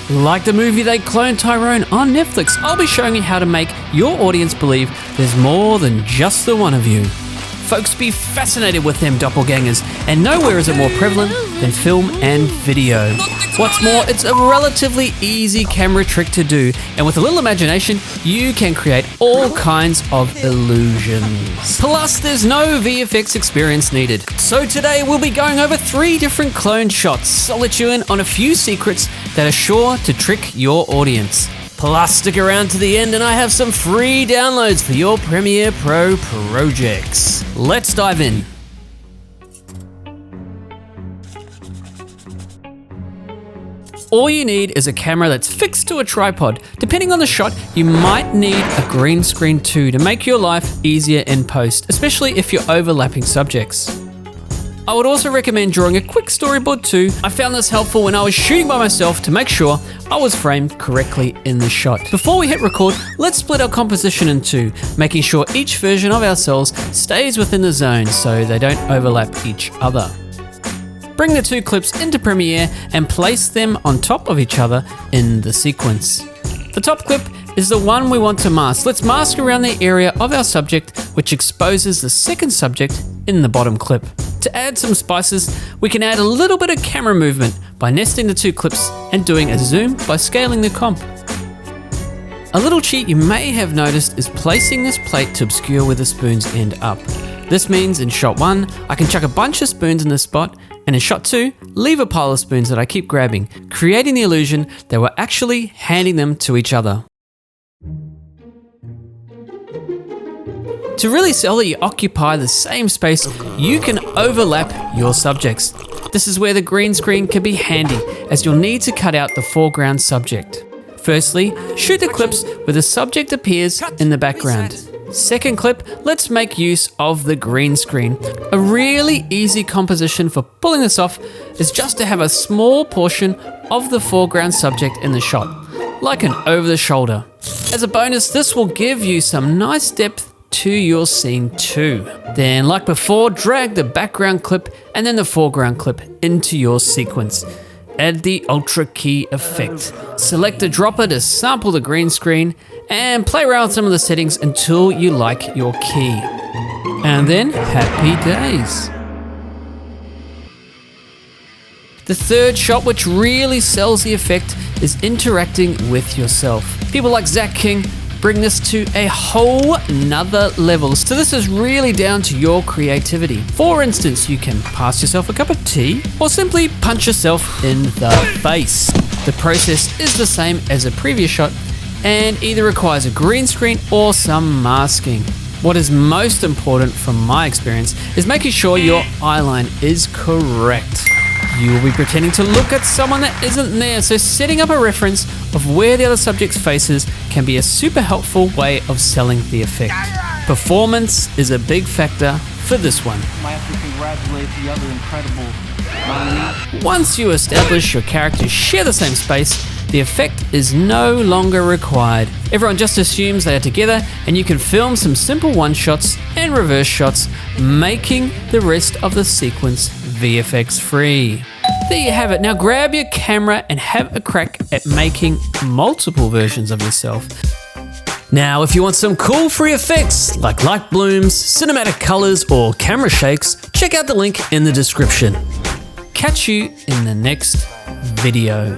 Like the movie They Cloned Tyrone on Netflix, I'll be showing you how to make your audience believe there's more than just the one of you. Folks be fascinated with them doppelgangers, and nowhere is it more prevalent than film and video. What's more, it's a relatively easy camera trick to do, and with a little imagination, you can create all kinds of illusions. Plus, there's no VFX experience needed. So today we'll be going over 3 different cloned shots. I'll let you in on a few secrets that are sure to trick your audience. Plus, stick around to the end and I have some free downloads for your Premiere Pro projects. Let's dive in. All you need is a camera that's fixed to a tripod. Depending on the shot, you might need a green screen too to make your life easier in post, especially if you're overlapping subjects. I would also recommend drawing a quick storyboard too. I found this helpful when I was shooting by myself to make sure I was framed correctly in the shot. Before we hit record, let's split our composition in 2, making sure each version of ourselves stays within the zone so they don't overlap each other. Bring the 2 clips into Premiere and place them on top of each other in the sequence. The top clip is the one we want to mask. Let's mask around the area of our subject, which exposes the second subject in the bottom clip. To add some spices, we can add a little bit of camera movement by nesting the 2 clips and doing a zoom by scaling the comp. A little cheat you may have noticed is placing this plate to obscure where the spoons end up. This means in shot 1, I can chuck a bunch of spoons in this spot, and in shot 2, leave a pile of spoons that I keep grabbing, creating the illusion that we're actually handing them to each other. To really sell that you occupy the same space, you can overlap your subjects. This is where the green screen can be handy, as you'll need to cut out the foreground subject. Firstly, shoot the clips where the subject appears in the background. Second clip, let's make use of the green screen. A really easy composition for pulling this off is just to have a small portion of the foreground subject in the shot, like an over the shoulder. As a bonus, this will give you some nice depth to your scene too. Then, like before, drag the background clip and then the foreground clip into your sequence. Add the Ultra Key effect. Select a dropper to sample the green screen and play around with some of the settings until you like your key. And then, happy days. The third shot, which really sells the effect, is interacting with yourself. People like Zach King bring this to a whole nother level. So this is really down to your creativity. For instance, you can pass yourself a cup of tea or simply punch yourself in the face. The process is the same as a previous shot and either requires a green screen or some masking. What is most important from my experience is making sure your eyeline is correct. You will be pretending to look at someone that isn't there, so setting up a reference of where the other subject's face is can be a super helpful way of selling the effect. Performance is a big factor for this one. I have to congratulate the other incredible nominee. Once you establish your characters share the same space, the effect is no longer required. Everyone just assumes they are together, and you can film some simple one-shots and reverse shots, making the rest of the sequence VFX free. There you have it. Now grab your camera and have a crack at making multiple versions of yourself. Now, if you want some cool free effects like light blooms, cinematic colors, or camera shakes, check out the link in the description. Catch you in the next video.